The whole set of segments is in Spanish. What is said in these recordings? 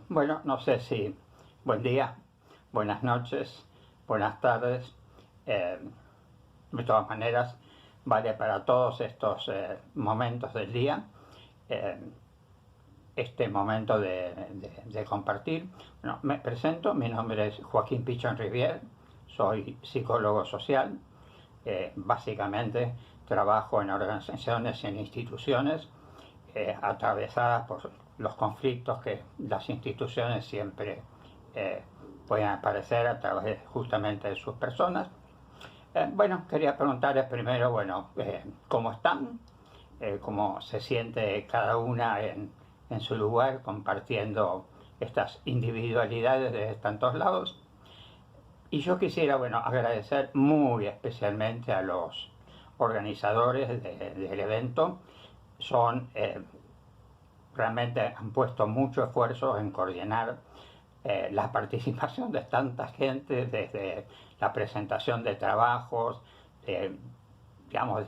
Bueno, no sé si buen día, buenas noches, buenas tardes. Eh, de todas maneras, vale para todos estos momentos del día, eh, este momento de compartir. Bueno, me presento, mi nombre es Joaquín Pichon Rivière, soy psicólogo social. Básicamente trabajo en organizaciones y en instituciones atravesadas por los conflictos que las instituciones siempre pueden aparecer a través justamente de sus personas. Bueno, quería preguntarles primero, ¿cómo están? ¿Cómo se siente cada una en su lugar compartiendo estas individualidades de tantos lados? Y yo quisiera, agradecer muy especialmente a los organizadores del evento. Realmente han puesto mucho esfuerzo en coordinar la participación de tanta gente, desde la presentación de trabajos,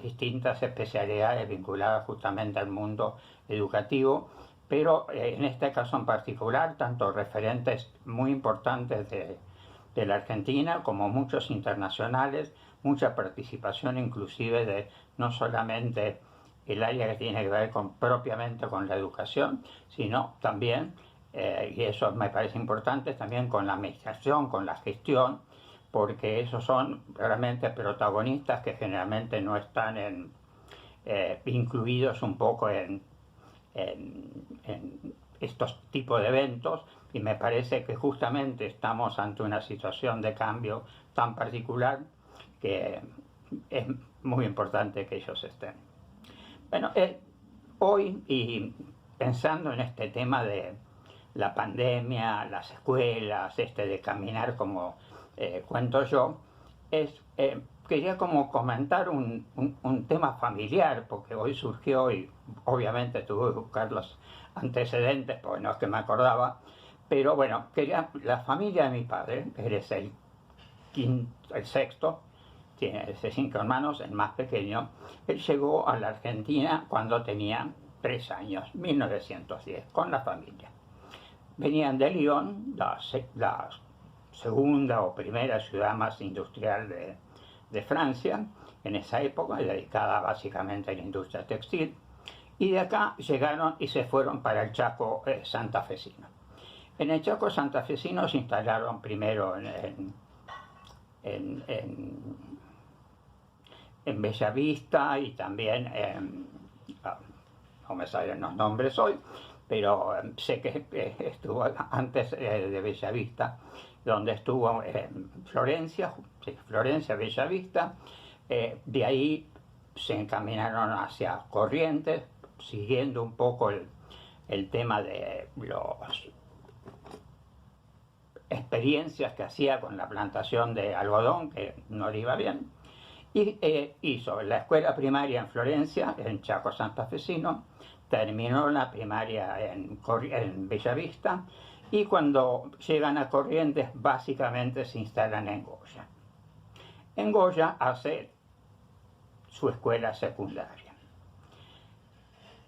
distintas especialidades vinculadas justamente al mundo educativo, pero en este caso en particular, tanto referentes muy importantes de la Argentina como muchos internacionales, mucha participación inclusive de no solamente el área que tiene que ver propiamente con la educación, sino también, y eso me parece importante, también con la administración, con la gestión, porque esos son realmente protagonistas que generalmente no están incluidos un poco en estos tipos de eventos, y me parece que justamente estamos ante una situación de cambio tan particular que es muy importante que ellos estén. Bueno, hoy, y pensando en este tema de la pandemia, las escuelas, de caminar como cuento yo, quería como comentar un tema familiar, porque hoy surgió y obviamente tuve que buscar los antecedentes, porque no es que me acordaba, pero bueno, la familia de mi padre, él es el sexto, tiene 5 hermanos, el más pequeño. Él llegó a la Argentina cuando tenía 3 años, 1910, con la familia. Venían de Lyon, la segunda o primera ciudad más industrial de Francia, en esa época, dedicada básicamente a la industria textil, y de acá llegaron y se fueron para el Chaco santafesino. En el Chaco santafesino se instalaron primero en Bellavista y también no me salen los nombres hoy, pero sé que estuvo antes de Bellavista, donde estuvo Florencia, Bellavista. De ahí se encaminaron hacia Corrientes, siguiendo un poco el tema de las experiencias que hacía con la plantación de algodón, que no le iba bien. Y hizo la escuela primaria en Florencia, en Chaco santafesino, terminó la primaria en Bellavista, y cuando llegan a Corrientes básicamente se instalan en Goya. En Goya hace su escuela secundaria.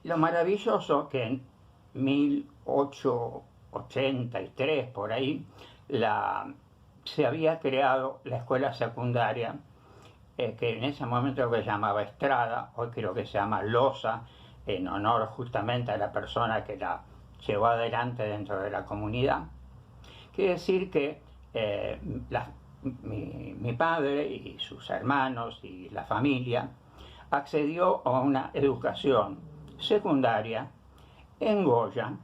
Lo maravilloso que en 1883, por ahí, se había creado la escuela secundaria, que en ese momento se llamaba Estrada, hoy creo que se llama Loza, en honor justamente a la persona que la llevó adelante dentro de la comunidad. Quiere decir que mi padre y sus hermanos y la familia accedió a una educación secundaria en Goya.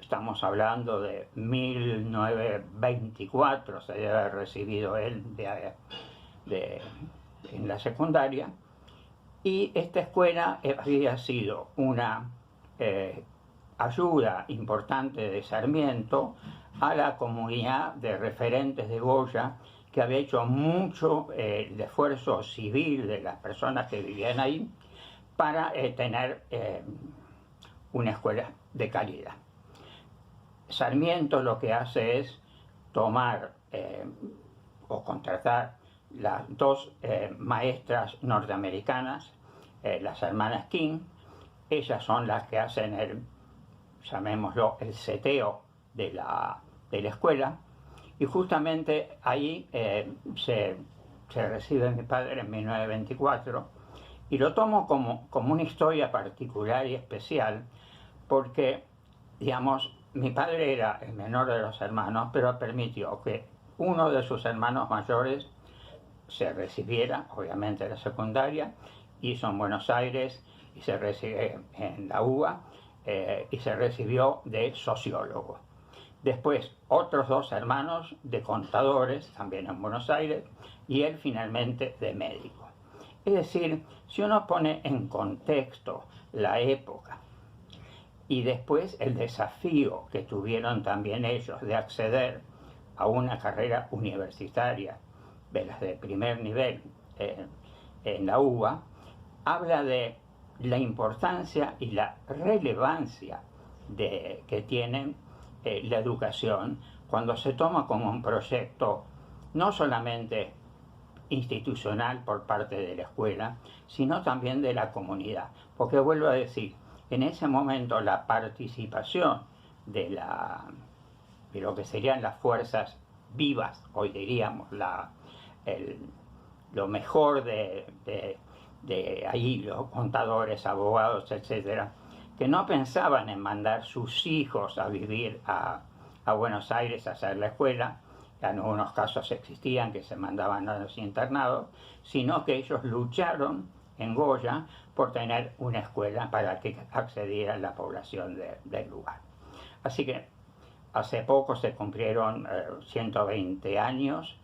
Estamos hablando de 1924, se debe haber recibido él en la secundaria, y esta escuela había sido una ayuda importante de Sarmiento a la comunidad de referentes de Goya, que había hecho mucho el esfuerzo civil de las personas que vivían ahí para tener una escuela de calidad. Sarmiento lo que hace es tomar o contratar las 2 maestras norteamericanas, las hermanas King. Ellas son las que hacen llamémoslo, el seteo de la escuela, y justamente ahí se recibe mi padre en 1924, y lo tomo como una historia particular y especial, porque, digamos, mi padre era el menor de los hermanos, pero permitió que uno de sus hermanos mayores se recibiera, obviamente, en la secundaria, hizo en Buenos Aires y se recibe en la UBA, y se recibió de sociólogo. Después, otros dos hermanos de contadores, también en Buenos Aires, y él finalmente de médico. Es decir, si uno pone en contexto la época y después el desafío que tuvieron también ellos de acceder a una carrera universitaria de las de primer nivel en la UBA, habla de la importancia y la relevancia que tiene la educación cuando se toma como un proyecto no solamente institucional por parte de la escuela, sino también de la comunidad. Porque vuelvo a decir, en ese momento la participación de lo que serían las fuerzas vivas, hoy diríamos, lo mejor de ahí, los contadores, abogados, etcétera, que no pensaban en mandar sus hijos a vivir a Buenos Aires a hacer la escuela. En algunos casos existían que se mandaban a los internados, sino que ellos lucharon en Goya por tener una escuela para que accediera la población del lugar. Así que hace poco se cumplieron 120 años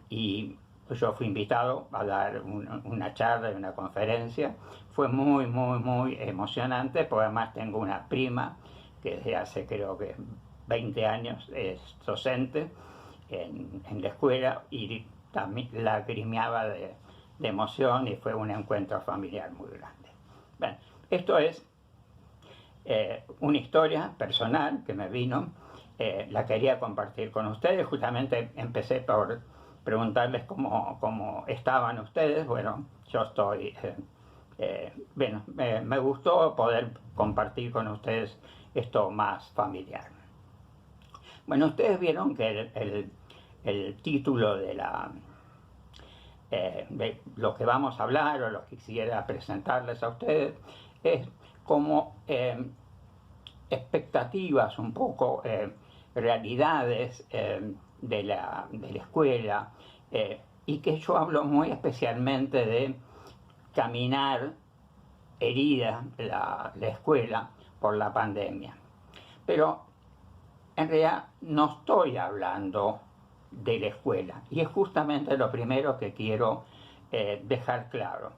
y yo fui invitado a dar una charla y una conferencia. Fue muy, muy, muy emocionante, porque además tengo una prima que desde hace creo que 20 años es docente en la escuela y también lagrimeaba de emoción, y fue un encuentro familiar muy grande. Bueno, esto es una historia personal que me vino, la quería compartir con ustedes. Justamente empecé por preguntarles cómo estaban ustedes. Bueno, yo estoy, bueno, me gustó poder compartir con ustedes esto más familiar. Bueno, ustedes vieron que el título de lo que vamos a hablar, o lo que quisiera presentarles a ustedes, es como expectativas, un poco realidades de la escuela, y que yo hablo muy especialmente de caminar herida la escuela por la pandemia. Pero en realidad no estoy hablando de la escuela, y es justamente lo primero que quiero dejar claro.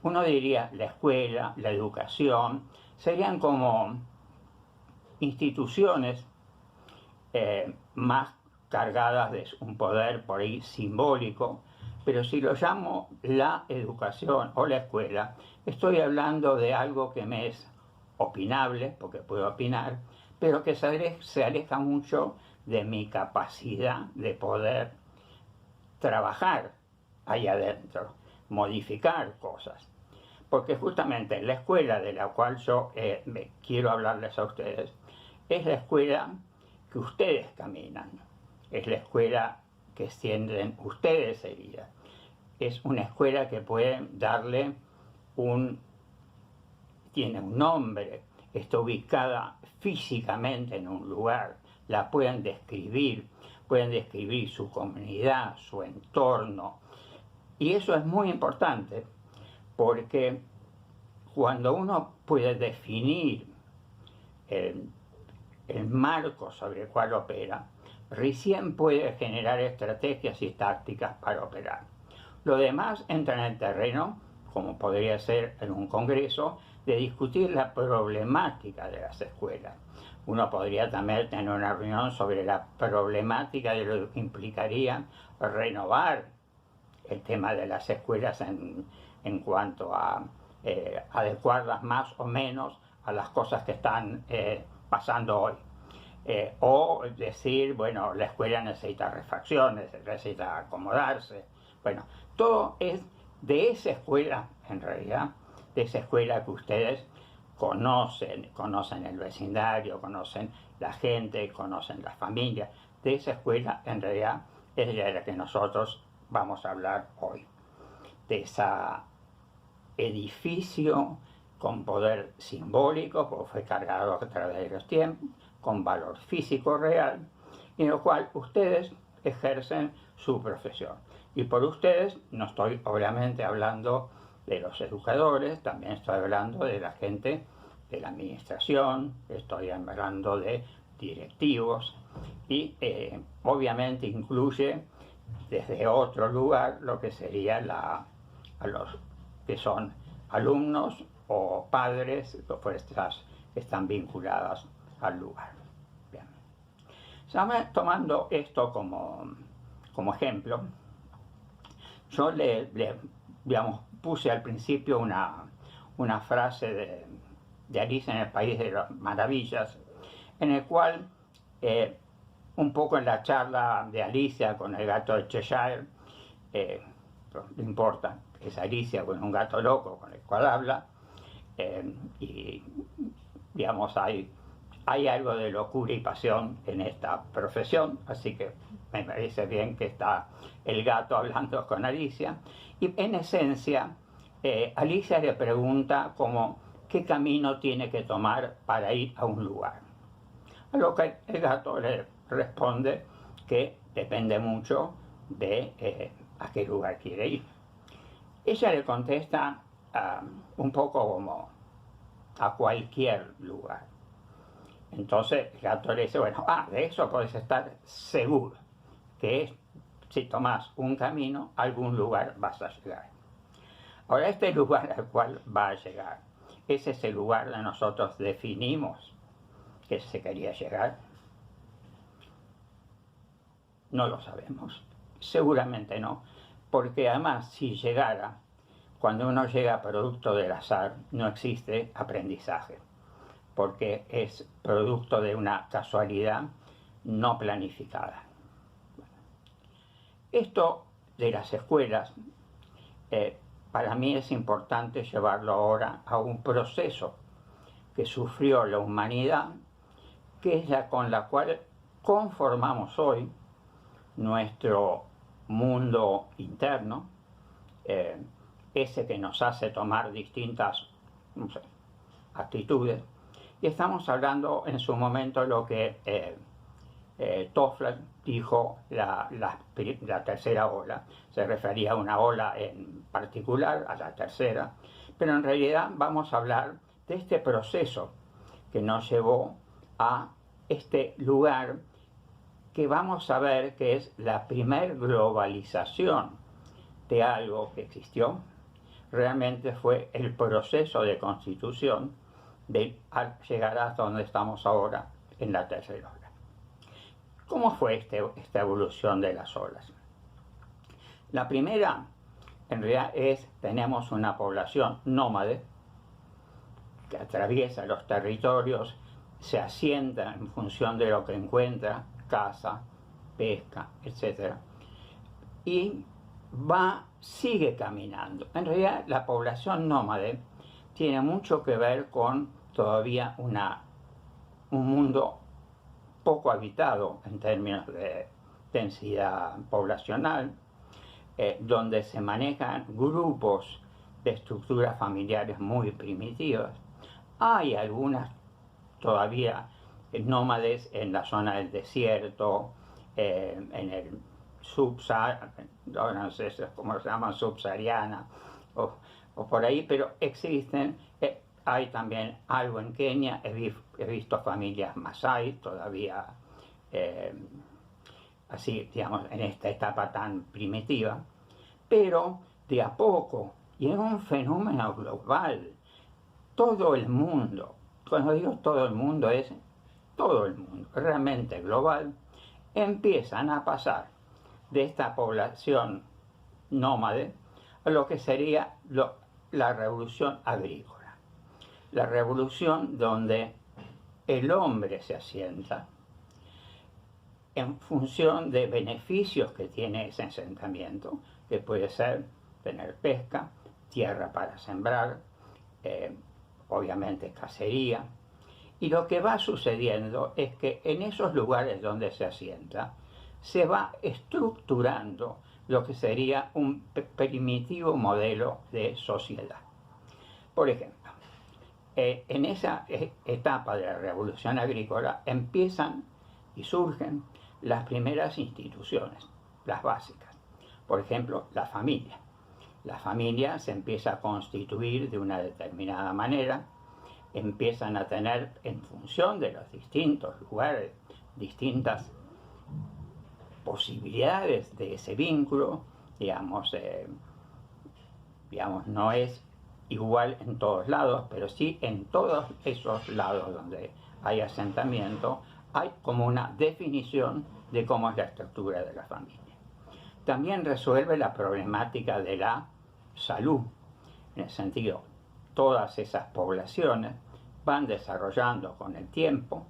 Uno diría la escuela, la educación, serían como instituciones más cargadas de un poder por ahí simbólico, pero si lo llamo la educación o la escuela, estoy hablando de algo que me es opinable, porque puedo opinar, pero que se aleja mucho de mi capacidad de poder trabajar ahí adentro, modificar cosas. Porque justamente la escuela de la cual yo quiero hablarles a ustedes es la escuela que ustedes caminan, es la escuela que extienden ustedes heridas, es una escuela que puede darle tiene un nombre, está ubicada físicamente en un lugar, la pueden describir su comunidad, su entorno, y eso es muy importante, porque cuando uno puede definir el marco sobre el cual opera, recién puede generar estrategias y tácticas para operar. Lo demás entra en el terreno, como podría ser en un congreso, de discutir la problemática de las escuelas. Uno podría también tener una reunión sobre la problemática de lo que implicaría renovar el tema de las escuelas en cuanto a adecuarlas más o menos a las cosas que están pasando hoy. O decir, bueno, la escuela necesita refacciones, necesita acomodarse. Bueno, todo es de esa escuela, en realidad, de esa escuela que ustedes conocen el vecindario, conocen la gente, conocen la familia. De esa escuela, en realidad, es de la que nosotros vamos a hablar hoy. De ese edificio con poder simbólico, porque fue cargado a través de los tiempos, con valor físico real, y en lo cual ustedes ejercen su profesión. Y por ustedes no estoy obviamente hablando de los educadores, también estoy hablando de la gente de la administración, estoy hablando de directivos y obviamente incluye desde otro lugar lo que sería a los que son alumnos o padres de fuerzas que están vinculadas al lugar. Bien. Tomando esto como ejemplo, yo digamos, puse al principio una frase de Alicia en el País de las Maravillas, en el cual, un poco en la charla de Alicia con el gato de Cheshire, no importa, es Alicia con un gato loco con el cual habla, y digamos, hay algo de locura y pasión en esta profesión, así que me parece bien que está el gato hablando con Alicia, y en esencia, Alicia le pregunta como qué camino tiene que tomar para ir a un lugar. A lo que el gato le responde que depende mucho de a qué lugar quiere ir. Ella le contesta un poco como a cualquier lugar. Entonces el gato le dice, bueno, de eso puedes estar seguro, que si tomas un camino, a algún lugar vas a llegar. Ahora, este lugar al cual va a llegar, ¿es ese lugar que nosotros definimos que se quería llegar? No lo sabemos, seguramente no, porque además si llegara, cuando uno llega producto del azar, no existe aprendizaje, porque es producto de una casualidad no planificada. Esto de las escuelas, para mí es importante llevarlo ahora a un proceso que sufrió la humanidad, que es la con la cual conformamos hoy nuestro mundo interno, ese que nos hace tomar distintas, no sé, actitudes. Y estamos hablando en su momento lo que Toffler dijo la tercera ola. Se refería a una ola en particular, a la tercera, pero en realidad vamos a hablar de este proceso que nos llevó a este lugar que vamos a ver que es la primer globalización de algo que existió. Realmente fue el proceso de constitución al llegar hasta donde estamos ahora en la tercera ola. ¿Cómo fue esta evolución de las olas? La primera, en realidad, tenemos una población nómade que atraviesa los territorios, se asienta en función de lo que encuentra, caza, pesca, etc. Y sigue caminando. En realidad, la población nómade tiene mucho que ver con todavía un mundo poco habitado en términos de densidad poblacional, donde se manejan grupos de estructuras familiares muy primitivas. Hay algunas todavía nómades en la zona del desierto, en el subsahariana, no sé cómo se llaman, subsahariana, o por ahí, pero existen. Hay también algo en Kenia, he visto familias masái todavía, así, digamos, en esta etapa tan primitiva, pero de a poco, y es un fenómeno global, todo el mundo, cuando digo todo el mundo, es todo el mundo, realmente global, empiezan a pasar de esta población nómade a lo que sería la revolución agrícola. La revolución donde el hombre se asienta en función de beneficios que tiene ese asentamiento, que puede ser tener pesca, tierra para sembrar, obviamente cacería, y lo que va sucediendo es que en esos lugares donde se asienta, se va estructurando lo que sería un primitivo modelo de sociedad. Por ejemplo, en esa etapa de la revolución agrícola empiezan y surgen las primeras instituciones, las básicas. Por ejemplo, la familia. La familia se empieza a constituir de una determinada manera, empiezan a tener, en función de los distintos lugares, distintas posibilidades de ese vínculo, digamos, no es igual en todos lados, pero sí en todos esos lados donde hay asentamiento, hay como una definición de cómo es la estructura de la familia. También resuelve la problemática de la salud, en el sentido, todas esas poblaciones van desarrollando con el tiempo,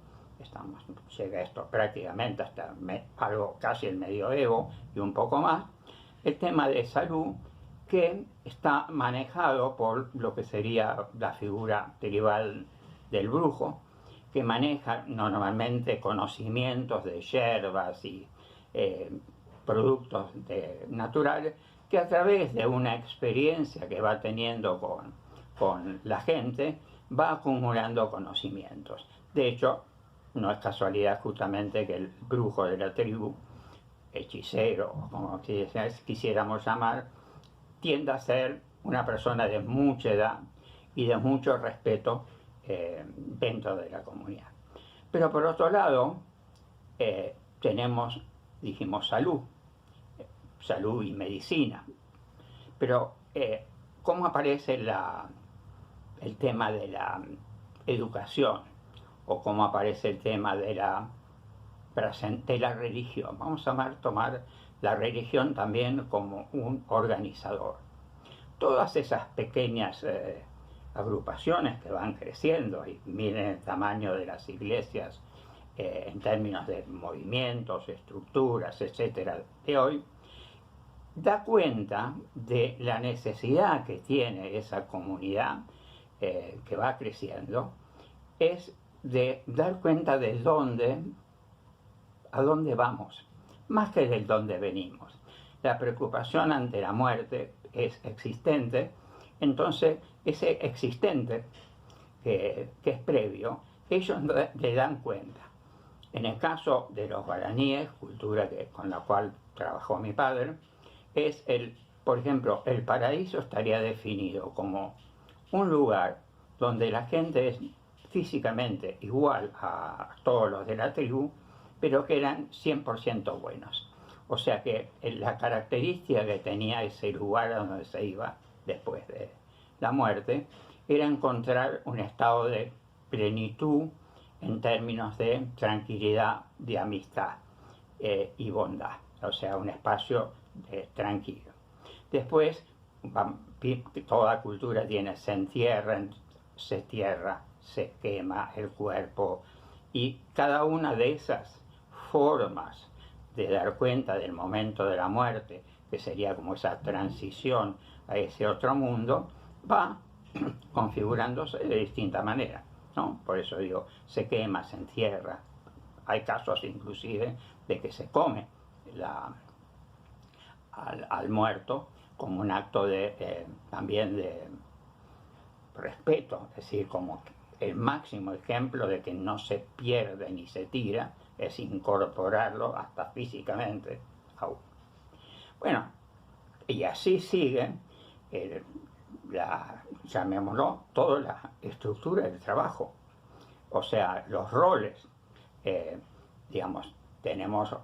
llega esto prácticamente hasta algo casi el medioevo y un poco más, el tema de salud que está manejado por lo que sería la figura tribal del brujo, que maneja normalmente conocimientos de hierbas y productos naturales, que a través de una experiencia que va teniendo con la gente, va acumulando conocimientos. De hecho, no es casualidad justamente que el brujo de la tribu, hechicero, como quisiéramos llamar, tiende a ser una persona de mucha edad y de mucho respeto dentro de la comunidad. Pero por otro lado, tenemos, dijimos, salud y medicina. Pero, ¿cómo aparece el tema de la educación? O cómo aparece el tema de la religión. Vamos a tomar la religión también como un organizador. Todas esas pequeñas agrupaciones que van creciendo, y miren el tamaño de las iglesias en términos de movimientos, estructuras, etcétera, de hoy, da cuenta de la necesidad que tiene esa comunidad que va creciendo, es de dar cuenta de a dónde vamos, más que del dónde venimos. La preocupación ante la muerte es existente, entonces ese existente que es previo, ellos le dan cuenta. En el caso de los guaraníes, cultura con la cual trabajó mi padre, por ejemplo, el paraíso estaría definido como un lugar donde la gente es físicamente igual a todos los de la tribu, pero que eran 100% buenos. O sea que la característica que tenía ese lugar a donde se iba después de la muerte era encontrar un estado de plenitud en términos de tranquilidad, de amistad y bondad. O sea, un espacio tranquilo. Después, toda cultura tiene, se entierra, se tierra, se quema el cuerpo, y cada una de esas formas de dar cuenta del momento de la muerte, que sería como esa transición a ese otro mundo, va configurándose de distinta manera, ¿no? Por eso digo, se quema, se entierra. Hay casos inclusive de que se come al muerto como un acto también de respeto, es decir, como el máximo ejemplo de que no se pierde ni se tira es incorporarlo hasta físicamente a uno. Bueno, y así sigue llamémoslo, toda la estructura del trabajo. O sea, los roles, digamos, tenemos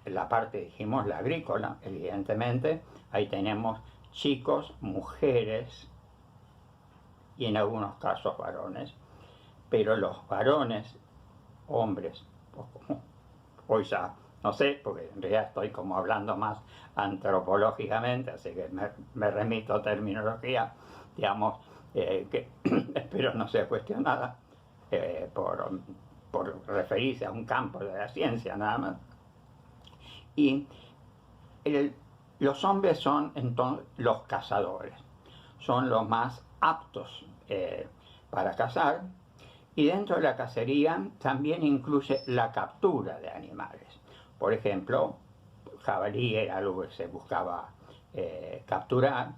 la parte, dijimos, la agrícola, evidentemente, ahí tenemos chicos, mujeres y en algunos casos varones, pero los varones, hombres, hoy ya no sé, porque en realidad estoy como hablando más antropológicamente, así que me remito a terminología, digamos, que espero no sea cuestionada por referirse a un campo de la ciencia nada más. Y los hombres son entonces los cazadores, son los más aptos para cazar, y dentro de la cacería también incluye la captura de animales. Por ejemplo, jabalí era algo que se buscaba capturar,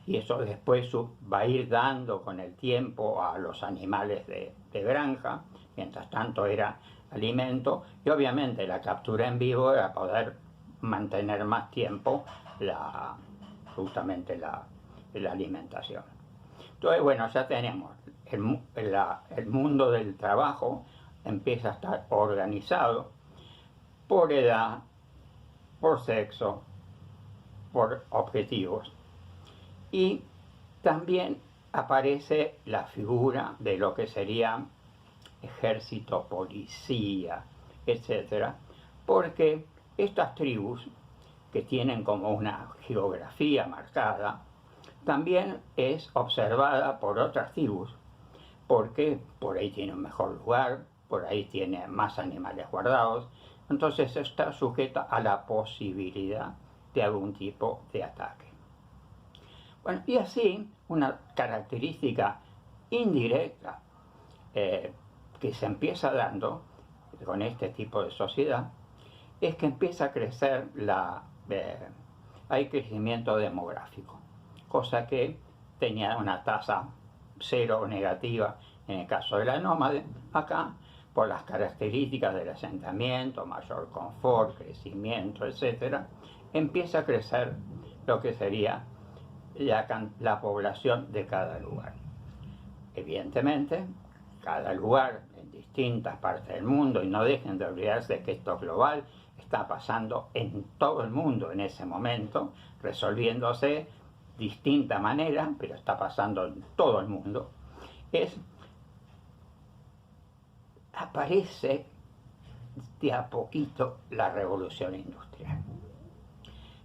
y eso después va a ir dando con el tiempo a los animales de granja. Mientras tanto era alimento, y obviamente la captura en vivo era poder mantener más tiempo justamente la alimentación. Entonces, bueno, ya tenemos el mundo del trabajo empieza a estar organizado por edad, por sexo, por objetivos. Y también aparece la figura de lo que sería ejército, policía, etcétera, porque estas tribus, que tienen como una geografía marcada, también es observada por otras tribus, porque por ahí tiene un mejor lugar, por ahí tiene más animales guardados, entonces está sujeta a la posibilidad de algún tipo de ataque. Bueno, y así, una característica indirecta que se empieza dando con este tipo de sociedad es que empieza a crecer hay crecimiento demográfico, cosa que tenía una tasa cero o negativa en el caso de la nómade. Acá, por las características del asentamiento, mayor confort, crecimiento, etc., empieza a crecer lo que sería la población de cada lugar. Evidentemente, cada lugar en distintas partes del mundo, y no dejen de olvidarse que esto es global, está pasando en todo el mundo en ese momento, resolviéndose distinta manera, pero está pasando en todo el mundo, aparece de a poquito la revolución industrial.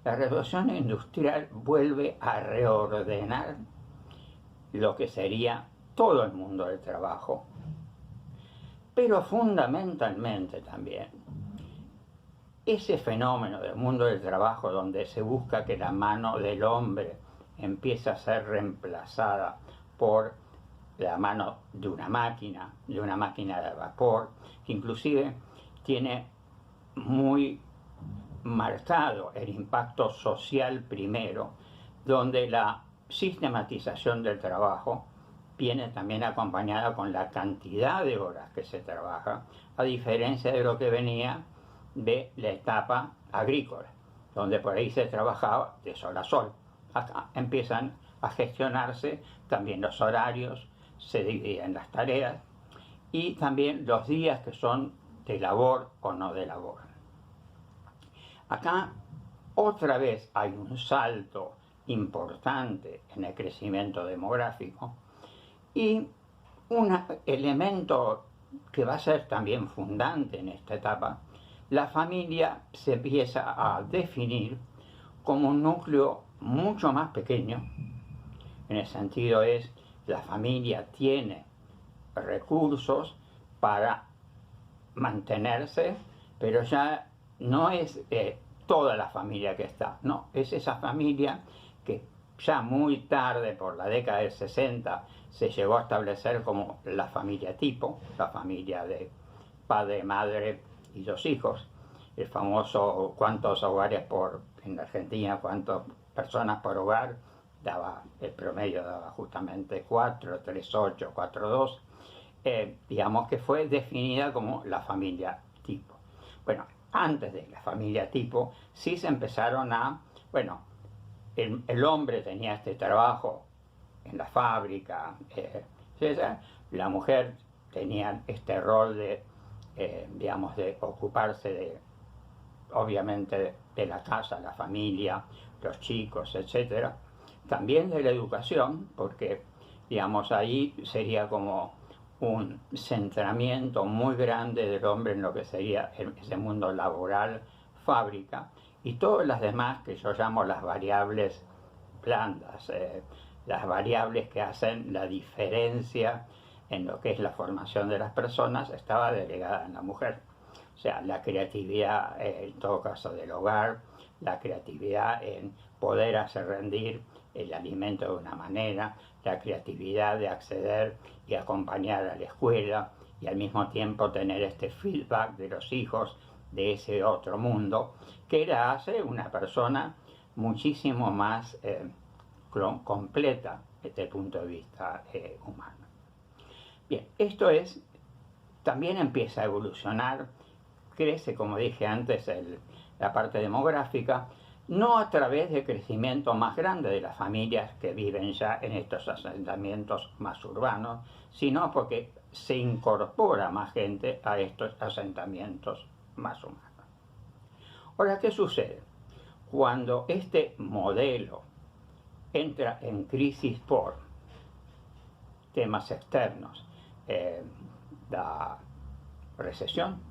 La revolución industrial vuelve a reordenar lo que sería todo el mundo del trabajo, pero fundamentalmente también ese fenómeno del mundo del trabajo donde se busca que la mano del hombre empiece a ser reemplazada por la mano de una máquina de vapor, que inclusive tiene muy marcado el impacto social primero, donde la sistematización del trabajo viene también acompañada con la cantidad de horas que se trabaja, a diferencia de lo que venía de la etapa agrícola, donde por ahí se trabajaba de sol a sol. Acá empiezan a gestionarse también los horarios, se dividen las tareas y también los días que son de labor o no de labor. Acá otra vez hay un salto importante en el crecimiento demográfico y un elemento que va a ser también fundante en esta etapa, la familia se empieza a definir como un núcleo mucho más pequeño. En el sentido es, la familia tiene recursos para mantenerse, pero ya no es toda la familia que está, no, es esa familia que ya muy tarde, por la década del 60, se llegó a establecer como la familia tipo, la familia de padre, madre y 2 hijos. El famoso cuántos hogares en Argentina, cuántas personas por hogar, el promedio daba justamente 4, 3, 8, 4, 2. Digamos que fue definida como la familia tipo. Bueno, antes de la familia tipo, sí se empezaron el hombre tenía este trabajo en la fábrica, la mujer tenía este rol de ocuparse obviamente de la casa, la familia, los chicos, etc. También de la educación, porque ahí sería como un centramiento muy grande del hombre en lo que sería ese mundo laboral, fábrica, y todas las demás que yo llamo las variables blandas, las variables que hacen la diferencia en lo que es la formación de las personas, estaba delegada en la mujer. O sea, la creatividad, en todo caso, del hogar, la creatividad en poder hacer rendir el alimento de una manera, la creatividad de acceder y acompañar a la escuela y al mismo tiempo tener este feedback de los hijos de ese otro mundo, que la hace una persona muchísimo más completa desde el punto de vista humano. Bien, esto es, también empieza a evolucionar, crece, como dije antes, la parte demográfica, no a través del crecimiento más grande de las familias que viven ya en estos asentamientos más urbanos, sino porque se incorpora más gente a estos asentamientos más humanos. Ahora, ¿qué sucede? Cuando este modelo entra en crisis por temas externos, la recesión,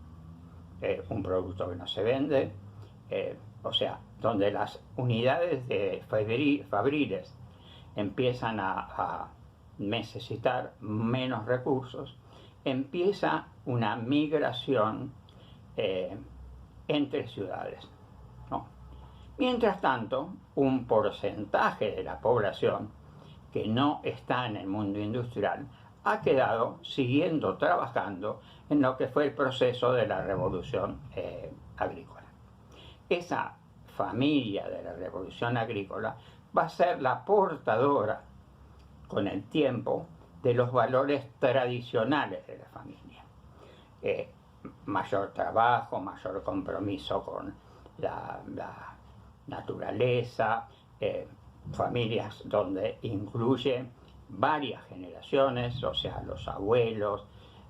un producto que no se vende, o sea, donde las unidades fabriles empiezan a necesitar menos recursos, empieza una migración entre ciudades, ¿no? Mientras tanto, un porcentaje de la población que no está en el mundo industrial ha quedado siguiendo trabajando en lo que fue el proceso de la revolución agrícola. Esa familia de la revolución agrícola va a ser la portadora con el tiempo de los valores tradicionales de la familia. Mayor trabajo, mayor compromiso con la naturaleza, familias donde incluye varias generaciones, o sea, los abuelos,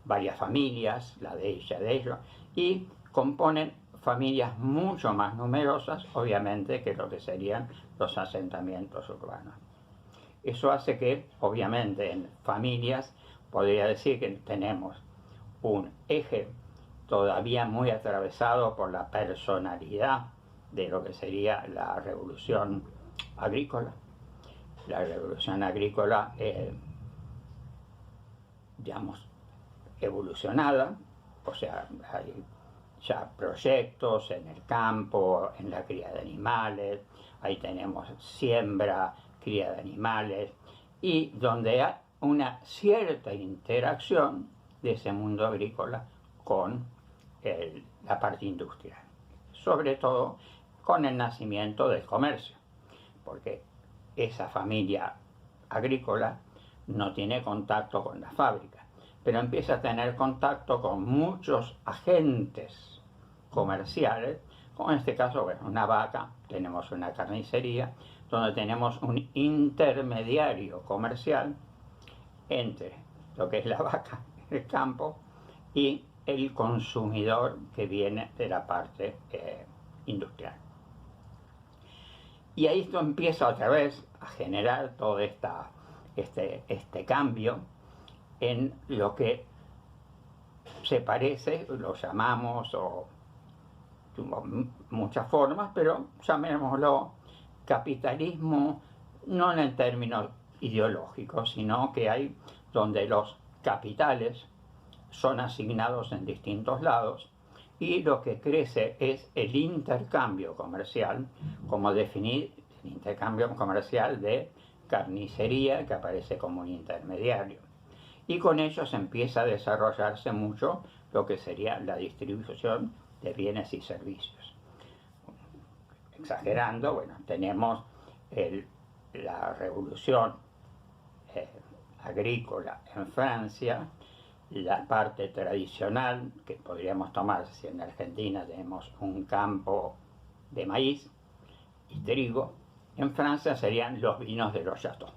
varias familias, la de ella, de ellos, y componen familias mucho más numerosas, obviamente, que lo que serían los asentamientos urbanos. Eso hace que, obviamente, en familias, podría decir que tenemos un eje todavía muy atravesado por la personalidad de lo que sería la revolución agrícola. La revolución agrícola, digamos, evolucionada, o sea, hay ya proyectos en el campo, en la cría de animales, ahí tenemos siembra, cría de animales, y donde hay una cierta interacción de ese mundo agrícola con la parte industrial, sobre todo con el nacimiento del comercio, porque esa familia agrícola no tiene contacto con la fábrica, pero empieza a tener contacto con muchos agentes comerciales, como en este caso, bueno, una vaca, tenemos una carnicería, donde tenemos un intermediario comercial entre lo que es la vaca, el campo, y el consumidor que viene de la parte industrial. Y ahí esto empieza otra vez a generar todo este cambio en lo que se parece, lo llamamos, o muchas formas, pero llamémoslo capitalismo, no en el término ideológico, sino que hay donde los capitales son asignados en distintos lados y lo que crece es el intercambio comercial, como definir el intercambio comercial de carnicería, que aparece como un intermediario. Y con ellos empieza a desarrollarse mucho lo que sería la distribución de bienes y servicios. Exagerando, bueno, tenemos la revolución agrícola en Francia, la parte tradicional que podríamos tomar si en Argentina tenemos un campo de maíz y trigo, en Francia serían los vinos de los chateaux.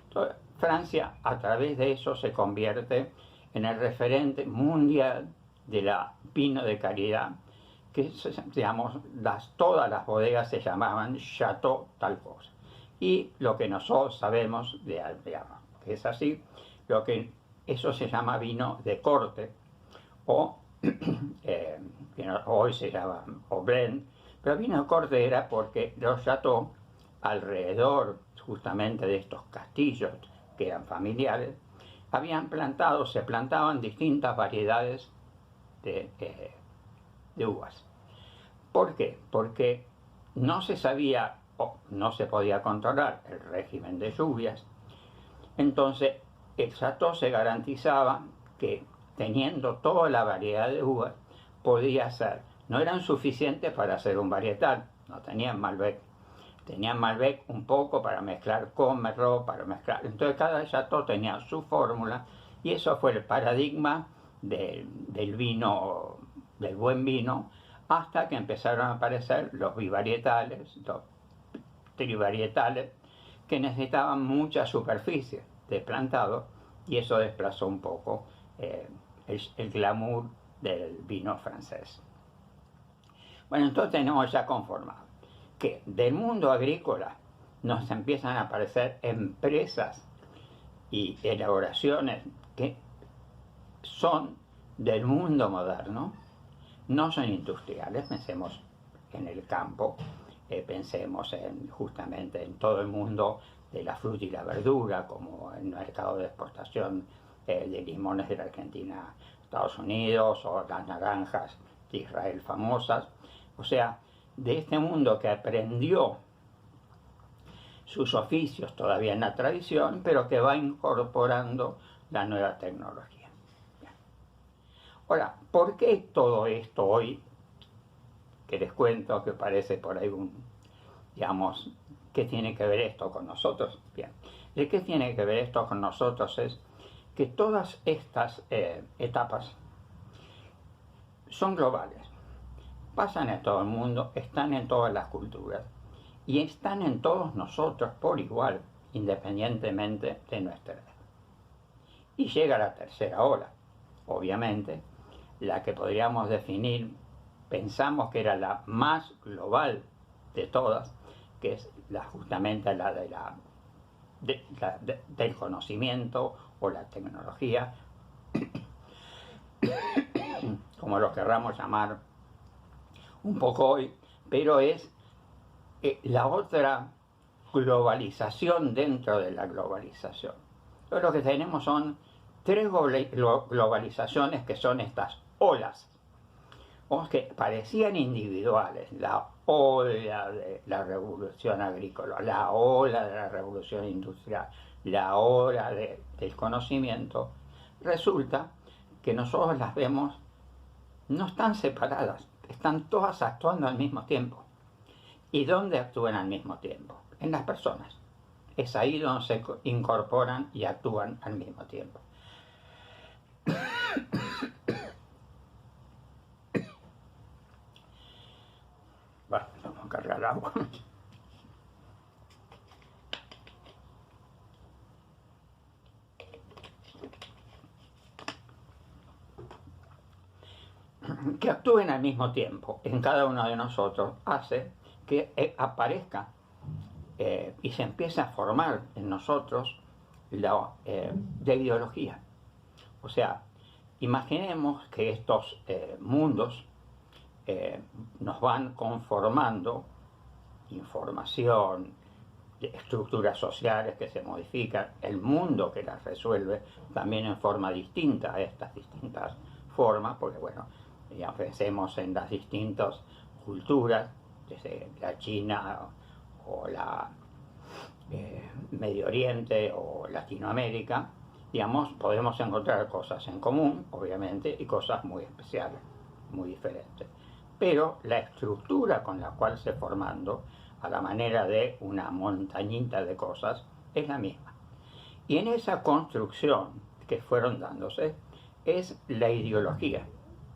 Entonces, Francia a través de eso se convierte en el referente mundial de la vino de calidad, que digamos, todas las bodegas se llamaban Chateau tal cosa. Y lo que nosotros sabemos, digamos, que es así, eso se llama vino de corte, o que hoy se llama o blend, pero vino de corte era porque los chateaux, alrededor justamente de estos castillos que eran familiares, se plantaban distintas variedades de uvas. ¿Por qué? Porque no se sabía no se podía controlar el régimen de lluvias, entonces el Chateau se garantizaba que teniendo toda la variedad de uvas podía ser, no eran suficientes para hacer un varietal, no tenían Malbec. Tenían Malbec un poco para mezclar con Merlot, para mezclar. Entonces cada chateau tenía su fórmula y eso fue el paradigma del vino, del buen vino, hasta que empezaron a aparecer los bivarietales, los trivarietales, que necesitaban mucha superficie de plantado y eso desplazó un poco el glamour del vino francés. Bueno, entonces tenemos ya conformado que del mundo agrícola nos empiezan a aparecer empresas y elaboraciones que son del mundo moderno, no son industriales. Pensemos en el campo, pensemos justamente en todo el mundo de la fruta y la verdura, como el mercado de exportación de limones de la Argentina a Estados Unidos, o las naranjas de Israel famosas. O sea, de este mundo que aprendió sus oficios todavía en la tradición, pero que va incorporando la nueva tecnología. Bien. Ahora, ¿por qué todo esto hoy, que les cuento, que parece por ahí digamos, ¿qué tiene que ver esto con nosotros? Bien, ¿de qué tiene que ver esto con nosotros? Es que todas estas etapas son globales. Pasan en todo el mundo, están en todas las culturas y están en todos nosotros por igual, independientemente de nuestra edad. Y llega la tercera ola, obviamente, la que podríamos definir, pensamos que era la más global de todas, que es justamente la del conocimiento o la tecnología, como lo querramos llamar un poco hoy, pero es la otra globalización dentro de la globalización. Entonces lo que tenemos son tres globalizaciones que son estas olas, que parecían individuales: la ola de la revolución agrícola, la ola de la revolución industrial, la ola del conocimiento. Resulta que nosotros las vemos, no están separadas, están todas actuando al mismo tiempo. ¿Y dónde actúan al mismo tiempo? En las personas. Es ahí donde se incorporan y actúan al mismo tiempo. Bueno, vamos a cargar agua. Que actúen al mismo tiempo en cada uno de nosotros hace que aparezca y se empiece a formar en nosotros la ideología. O sea, imaginemos que estos mundos nos van conformando información, estructuras sociales que se modifican, el mundo que las resuelve también en forma distinta a estas distintas formas, porque bueno, ya pensemos en las distintas culturas, desde la China o la Medio Oriente o Latinoamérica, digamos, podemos encontrar cosas en común, obviamente, y cosas muy especiales, muy diferentes. Pero la estructura con la cual se formando, a la manera de una montañita de cosas, es la misma. Y en esa construcción que fueron dándose, es la ideología,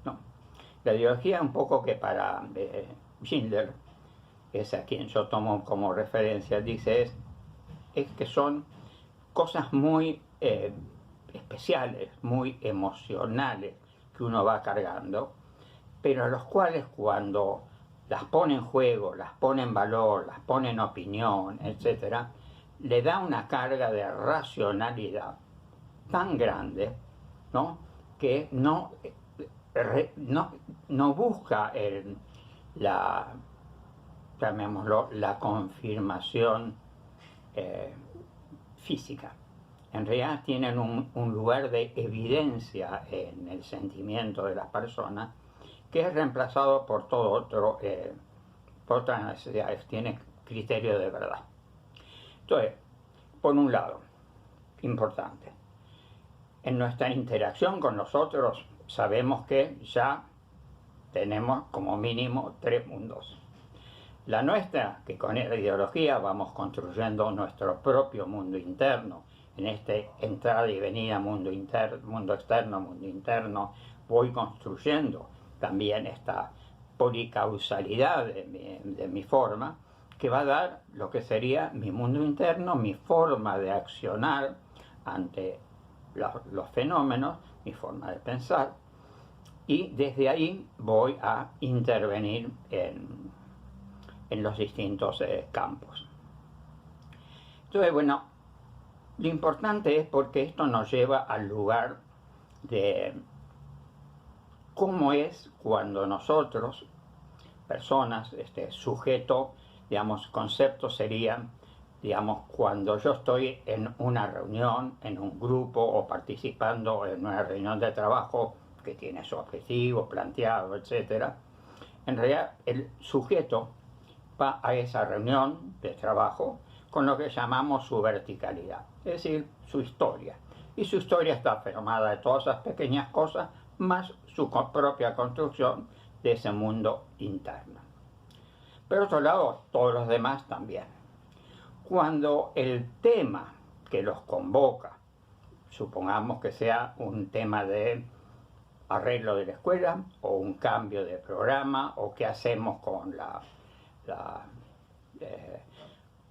¿no? La ideología, un poco que para Schindler, es a quien yo tomo como referencia, dice es que son cosas muy especiales, muy emocionales, que uno va cargando, pero a los cuales cuando las pone en juego, las pone en valor, las pone en opinión, etc., le da una carga de racionalidad tan grande, ¿no?, que no busca llamémoslo, la confirmación física. En realidad tienen un lugar de evidencia en el sentimiento de las personas, que es reemplazado por todo otro, por otras necesidades. Tiene criterio de verdad. Entonces, por un lado, importante, en nuestra interacción con los otros sabemos que ya tenemos como mínimo 3 mundos. La nuestra, que con la ideología vamos construyendo nuestro propio mundo interno, en este entrada y venida mundo externo, mundo interno, voy construyendo también esta policausalidad de mi forma, que va a dar lo que sería mi mundo interno, mi forma de accionar ante los fenómenos, mi forma de pensar, y desde ahí voy a intervenir en los distintos campos. Entonces, bueno, lo importante es porque esto nos lleva al lugar de cómo es cuando nosotros, personas, sujeto, digamos, concepto sería, digamos, cuando yo estoy en una reunión, en un grupo o participando en una reunión de trabajo que tiene su objetivo planteado, etc. En realidad, el sujeto va a esa reunión de trabajo con lo que llamamos su verticalidad, es decir, su historia. Y su historia está formada de todas esas pequeñas cosas, más su propia construcción de ese mundo interno. Por otro lado, todos los demás también. Cuando el tema que los convoca, supongamos que sea un tema de arreglo de la escuela, o un cambio de programa, o qué hacemos con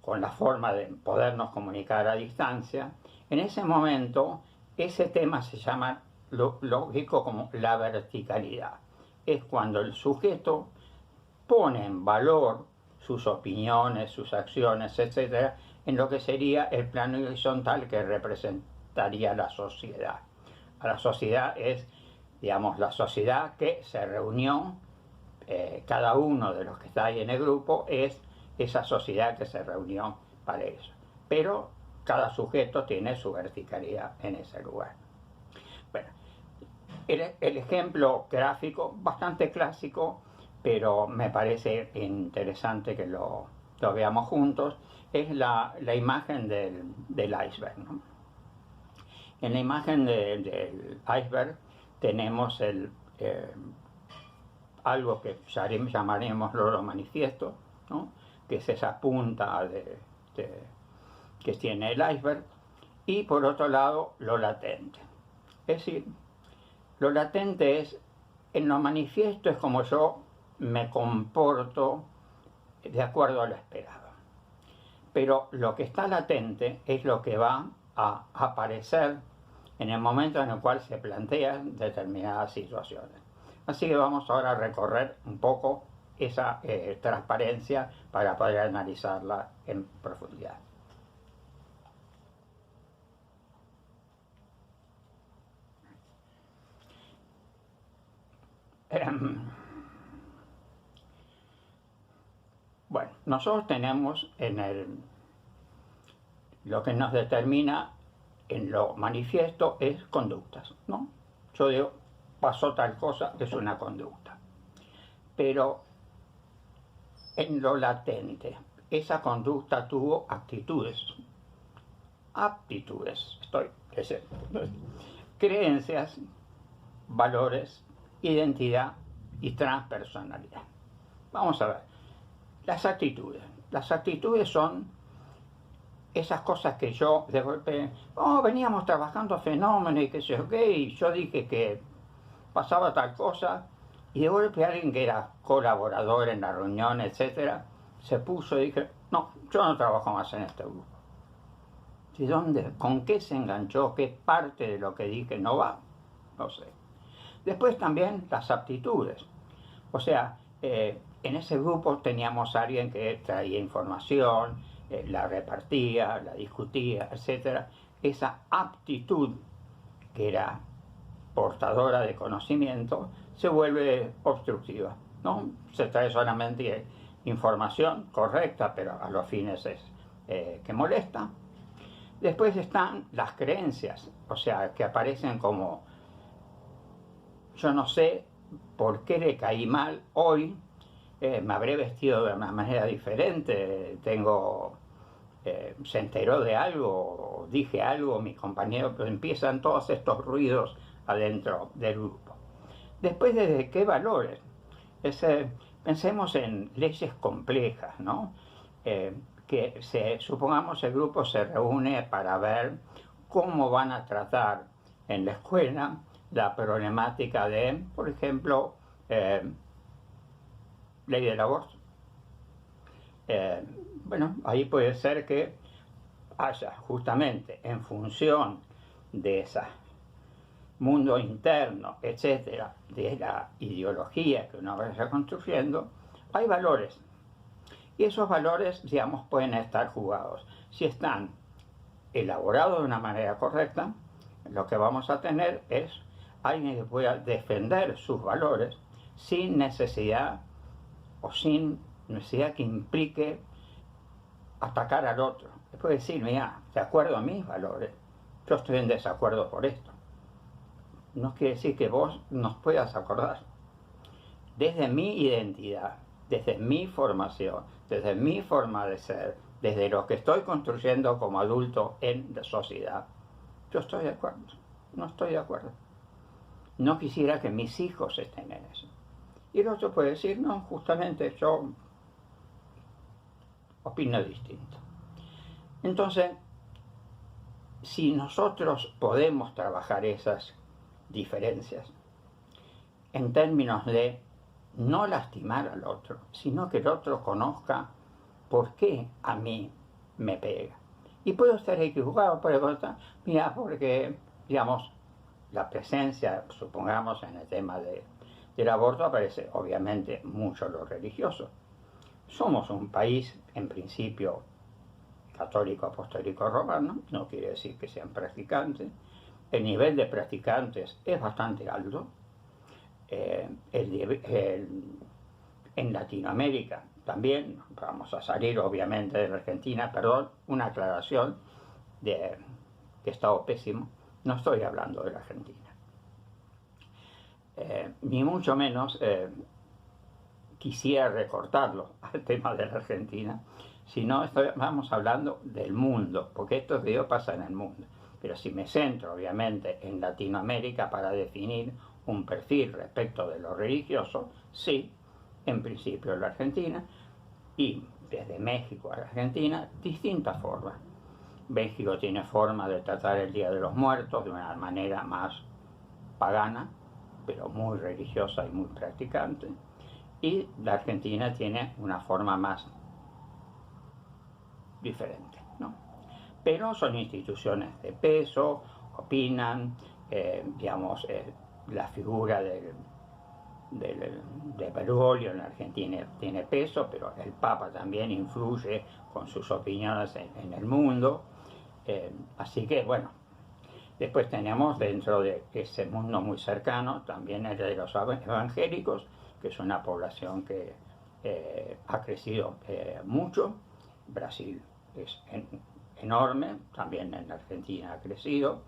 con la forma de podernos comunicar a distancia, en ese momento ese tema se llama lógico como la verticalidad. Es cuando el sujeto pone en valor sus opiniones, sus acciones, etc., en lo que sería el plano horizontal que representaría la sociedad. La sociedad es, digamos, la sociedad que se reunió, cada uno de los que está ahí en el grupo es esa sociedad que se reunió para eso. Pero cada sujeto tiene su verticalidad en ese lugar. Bueno, el ejemplo gráfico, bastante clásico, pero me parece interesante que lo veamos juntos, es la imagen del iceberg, ¿no? En la imagen del iceberg tenemos algo que llamaremos lo manifiesto, ¿no? Que es esa punta que tiene el iceberg, y por otro lado lo latente. Es decir, lo latente es, en lo manifiesto es como yo me comporto de acuerdo a lo esperado. Pero lo que está latente es lo que va a aparecer en el momento en el cual se plantean determinadas situaciones. Así que vamos ahora a recorrer un poco esa transparencia para poder analizarla en profundidad. Bueno, nosotros tenemos lo que nos determina en lo manifiesto es conductas, ¿no? Yo digo, pasó tal cosa, es una conducta. Pero en lo latente, esa conducta tuvo actitudes, aptitudes, creencias, valores, identidad y transpersonalidad. Vamos a ver, las actitudes. Las actitudes son esas cosas que yo de golpe, veníamos trabajando fenómenos y qué sé yo qué, y yo dije que pasaba tal cosa, y de golpe alguien que era colaborador en la reunión, etcétera, se puso y dije, no, yo no trabajo más en este grupo. ¿De dónde? ¿Con qué se enganchó? ¿Qué parte de lo que dije no va? No sé. Después también las aptitudes. O sea, en ese grupo teníamos a alguien que traía información, la repartía, la discutía, etc. Esa aptitud, que era portadora de conocimiento, se vuelve obstructiva, ¿no? Se trae solamente información correcta, pero a los fines es que molesta. Después están las creencias, o sea, que aparecen como, yo no sé por qué le caí mal hoy, me habré vestido de una manera diferente, se enteró de algo, dije algo, mi compañero, pero empiezan todos estos ruidos adentro del grupo. Después, ¿desde qué valores? Pensemos en leyes complejas, ¿no? Supongamos el grupo se reúne para ver cómo van a tratar en la escuela la problemática de, por ejemplo, ley del aborto. Bueno, ahí puede ser que haya justamente en función de ese mundo interno, etcétera, de la ideología que uno vaya construyendo, hay valores. Y esos valores, digamos, pueden estar jugados. Si están elaborados de una manera correcta, lo que vamos a tener es alguien que pueda defender sus valores sin necesidad o sin necesidad que implique atacar al otro. Puede decir, mira, de acuerdo a mis valores, yo estoy en desacuerdo por esto. No quiere decir que vos nos puedas acordar. Desde mi identidad, desde mi formación, desde mi forma de ser, desde lo que estoy construyendo como adulto en la sociedad, yo estoy de acuerdo. No estoy de acuerdo. No quisiera que mis hijos estén en eso. Y el otro puede decir, no, justamente yo opino distinto. Entonces, si nosotros podemos trabajar esas diferencias en términos de no lastimar al otro, sino que el otro conozca por qué a mí me pega. Y puedo estar equivocado, mira, porque, digamos, la presencia, supongamos, en el tema del aborto aparece obviamente mucho lo religioso. Somos un país, en principio, católico, apostólico, romano, no quiere decir que sean practicantes. El nivel de practicantes es bastante alto. En Latinoamérica también, vamos a salir obviamente de la Argentina, perdón, una aclaración de que he estado pésimo, no estoy hablando de la Argentina. Ni mucho menos quisiera recortarlo al tema de la Argentina, sino vamos hablando del mundo, porque esto que pasa en el mundo. Pero si me centro obviamente en Latinoamérica para definir un perfil respecto de lo religioso, sí, en principio en la Argentina, y desde México a la Argentina, distintas formas. México tiene forma de tratar el Día de los Muertos de una manera más pagana, pero muy religiosa y muy practicante, y la Argentina tiene una forma más diferente, ¿no? Pero son instituciones de peso, opinan, la figura de Bergoglio en la Argentina tiene peso, pero el Papa también influye con sus opiniones en el mundo. Así que, bueno, después tenemos dentro de ese mundo muy cercano también el de los evangélicos, que es una población que ha crecido mucho. Brasil es enorme, también en Argentina ha crecido,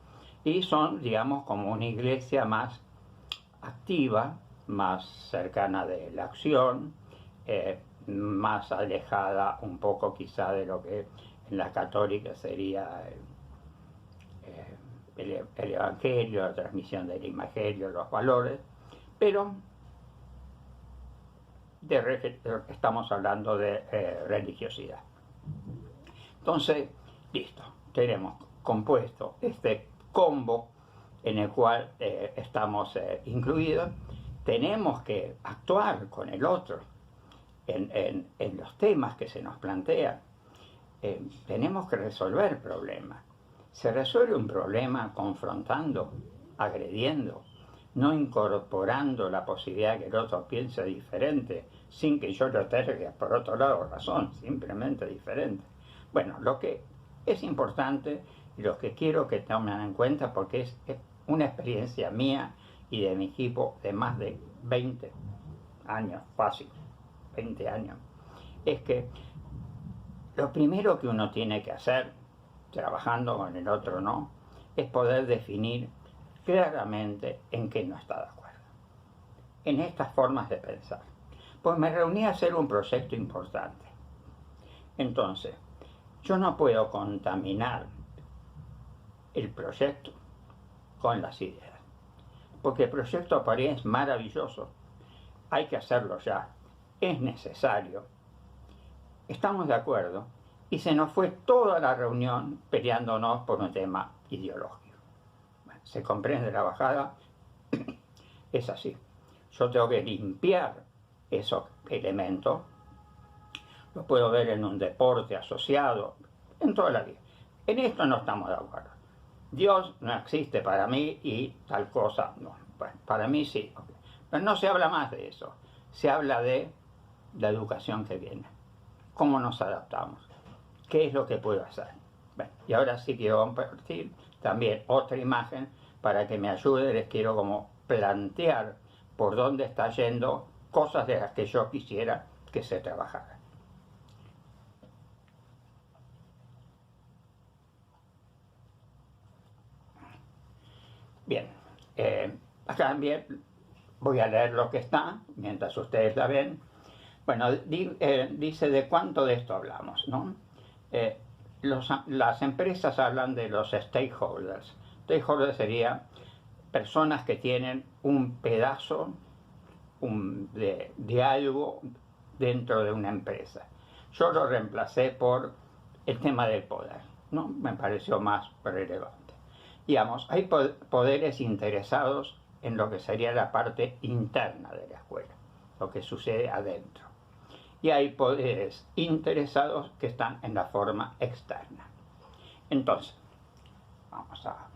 y son, digamos, como una iglesia más activa, más cercana de la acción, más alejada un poco quizá de lo que en la católica sería el evangelio, la transmisión del evangelio, los valores, pero estamos hablando de religiosidad. Entonces, listo, tenemos compuesto este combo en el cual estamos incluidos. Tenemos que actuar con el otro en los temas que se nos plantean. Tenemos que resolver problemas. Se resuelve un problema confrontando, agrediendo, no incorporando la posibilidad que el otro piense diferente, sin que yo lo tenga por otro lado razón, simplemente diferente. Bueno, lo que es importante y lo que quiero que tomen en cuenta, porque es una experiencia mía y de mi equipo de más de 20 años, fácil, 20 años, es que lo primero que uno tiene que hacer, trabajando con el otro, ¿no?, es poder definir claramente en qué no está de acuerdo, en estas formas de pensar. pues me reuní a hacer un proyecto importante. Entonces, yo no puedo contaminar el proyecto con las ideas, porque el proyecto para mí es maravilloso, hay que hacerlo ya, es necesario, estamos de acuerdo, y se nos fue toda la reunión peleándonos por un tema ideológico. Bueno, se comprende la bajada, es así. Yo tengo que limpiar esos elementos, lo puedo ver en un deporte asociado, en toda la vida. En esto no estamos de acuerdo. Dios no existe para mí y tal cosa no. Bueno, para mí sí. Pero no se habla más de eso. Se habla de la educación que viene. ¿Cómo nos adaptamos? ¿Qué es lo que puedo hacer? Bueno, y ahora sí quiero compartir también otra imagen para que me ayude. Les quiero como plantear por dónde está yendo cosas de las que yo quisiera que se trabajaran. Bien, acá también voy a leer lo que está, mientras ustedes la ven. Bueno, dice de cuánto de esto hablamos, ¿no? Las empresas hablan de los stakeholders. Stakeholders serían personas que tienen un pedazo de algo dentro de una empresa. Yo lo reemplacé por el tema del poder, ¿no? Me pareció más relevante. Digamos, hay poderes interesados en lo que sería la parte interna de la escuela, lo que sucede adentro. Y hay poderes interesados que están en la forma externa. Entonces, vamos a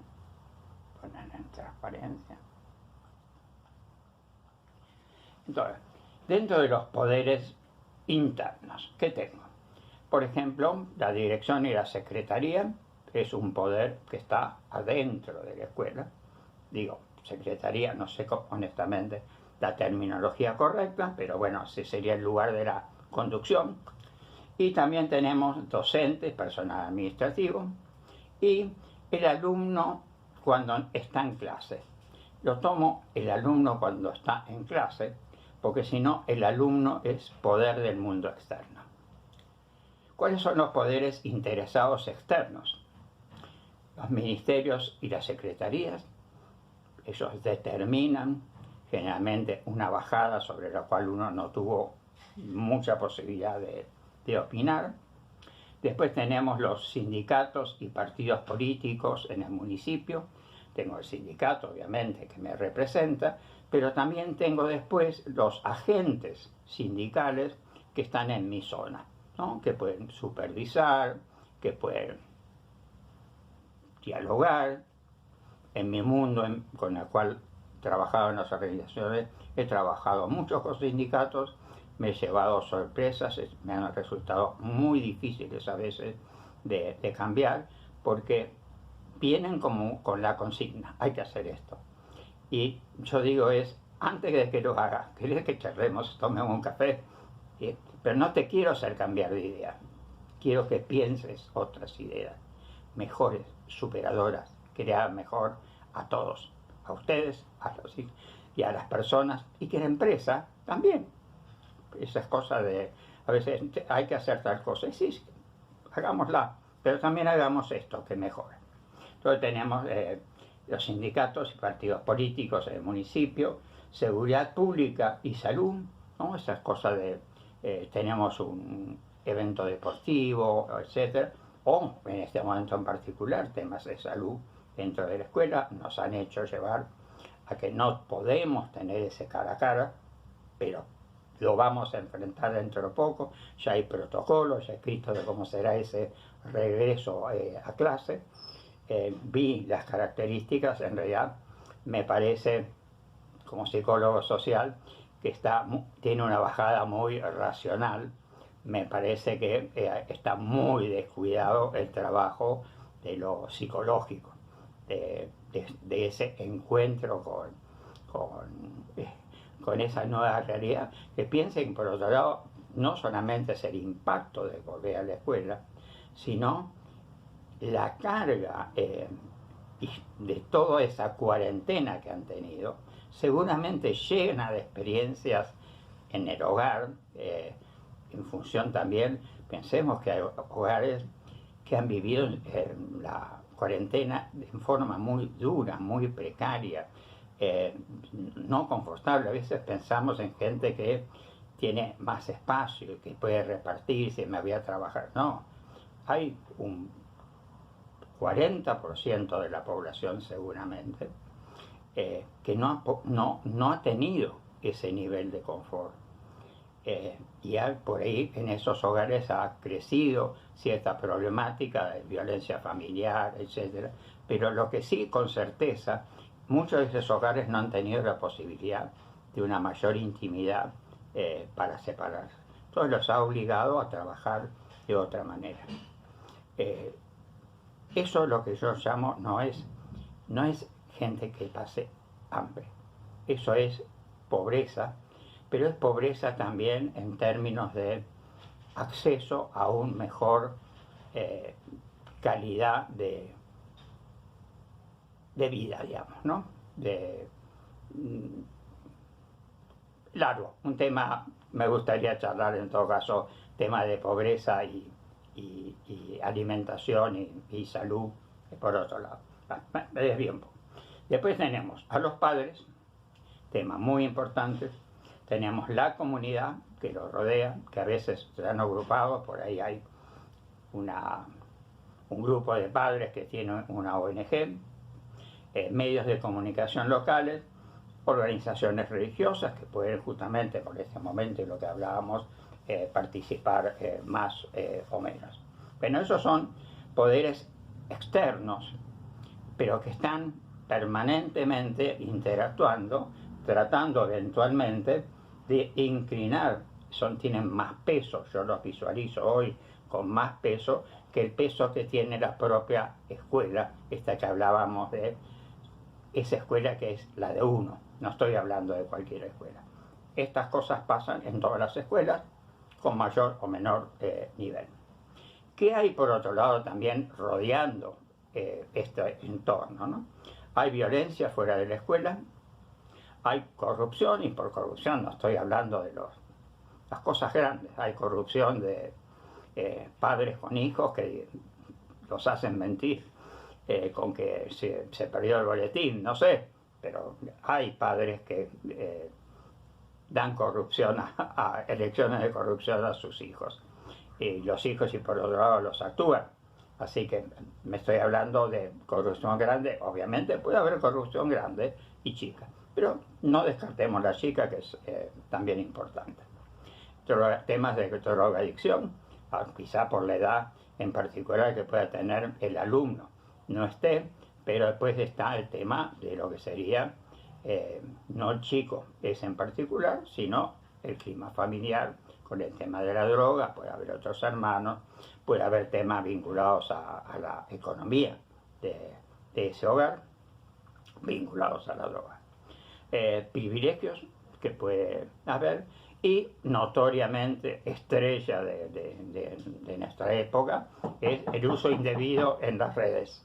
poner en transparencia. Entonces, dentro de los poderes internos, ¿qué tengo? Por ejemplo, la dirección y la secretaría es un poder que está adentro de la escuela. Digo, secretaría, no sé honestamente la terminología correcta, pero bueno, ese sería el lugar de la conducción. Y también tenemos docentes, personal administrativo y el alumno cuando está en clase. Lo tomo el alumno cuando está en clase, porque si no, el alumno es poder del mundo externo. ¿Cuáles son los poderes interesados externos? Los ministerios y las secretarías, ellos determinan generalmente una bajada sobre la cual uno no tuvo mucha posibilidad de opinar. Después tenemos los sindicatos y partidos políticos en el municipio. Tengo el sindicato, obviamente, que me representa, pero también tengo después los agentes sindicales que están en mi zona, ¿no? Que pueden supervisar, que pueden dialogar. En mi mundo con el cual trabajaba en las organizaciones, he trabajado mucho con sindicatos, me he llevado sorpresas, me han resultado muy difíciles a veces de cambiar, porque vienen como con la consigna, hay que hacer esto. Y yo digo antes de que lo hagas, querés que charlemos, tomemos un café, pero no te quiero hacer cambiar de idea, quiero que pienses otras ideas, mejores, superadoras, crear mejor a todos, a ustedes, y a las personas, y que la empresa también. Esas cosas a veces hay que hacer tal cosa, y sí, hagámosla, pero también hagamos esto, que mejore. Entonces tenemos los sindicatos y partidos políticos en el municipio, seguridad pública y salud, ¿no? Esas cosas tenemos un evento deportivo, etcétera, o en este momento en particular temas de salud dentro de la escuela nos han hecho llevar a que no podemos tener ese cara a cara, pero lo vamos a enfrentar dentro de poco. Ya hay protocolos, ya escritos de cómo será ese regreso a clase. Vi las características, en realidad me parece, como psicólogo social, que tiene una bajada muy racional. Me parece que está muy descuidado el trabajo de lo psicológico, de ese encuentro con esa nueva realidad, que piensen, por otro lado, no solamente es el impacto de volver a la escuela, sino la carga de toda esa cuarentena que han tenido, seguramente llena de experiencias en el hogar, en función también, pensemos que hay hogares que han vivido la cuarentena en forma muy dura, muy precaria, no confortable. A veces pensamos en gente que tiene más espacio y que puede repartirse, me voy a trabajar. No, hay un 40% de la población seguramente que no ha tenido ese nivel de confort. Y por ahí en esos hogares ha crecido cierta problemática de violencia familiar, etc. Pero lo que sí, con certeza, muchos de esos hogares no han tenido la posibilidad de una mayor intimidad para separarse. Entonces los ha obligado a trabajar de otra manera. Eso es lo que yo llamo, no es gente que pase hambre. Eso es pobreza, pero es pobreza también en términos de acceso a un mejor calidad de vida, digamos, ¿no? Largo, un tema, me gustaría charlar en todo caso, tema de pobreza y alimentación y salud, por otro lado. Me desvío un poco. Después tenemos a los padres, tema muy importante. Tenemos la comunidad que los rodea, que a veces se han agrupado, por ahí hay un grupo de padres que tiene una ONG, medios de comunicación locales, organizaciones religiosas que pueden justamente por este momento y lo que hablábamos participar más o menos. Bueno, esos son poderes externos, pero que están permanentemente interactuando, tratando eventualmente de inclinar, tienen más peso, yo los visualizo hoy con más peso que el peso que tiene la propia escuela, esta que hablábamos de esa escuela que es la de uno, no estoy hablando de cualquier escuela. Estas cosas pasan en todas las escuelas con mayor o menor nivel. ¿Qué hay por otro lado también rodeando este entorno, ¿no? Hay violencia fuera de la escuela, hay corrupción, y por corrupción no estoy hablando de las cosas grandes, hay corrupción de padres con hijos que los hacen mentir con que se perdió el boletín, no sé, pero hay padres que dan corrupción a elecciones de corrupción a sus hijos. Y los hijos, y por otro lado, los actúan. Así que me estoy hablando de corrupción grande. Obviamente puede haber corrupción grande y chica, pero no descartemos la chica, que es también importante. Temas de drogadicción, quizá por la edad en particular que pueda tener el alumno, no esté, pero después está el tema de lo que sería, no el chico ese en particular, sino el clima familiar, con el tema de la droga, puede haber otros hermanos, puede haber temas vinculados a la economía de ese hogar, vinculados a la droga. Privilegios que puede haber, y notoriamente estrella de nuestra época es el uso indebido en las redes.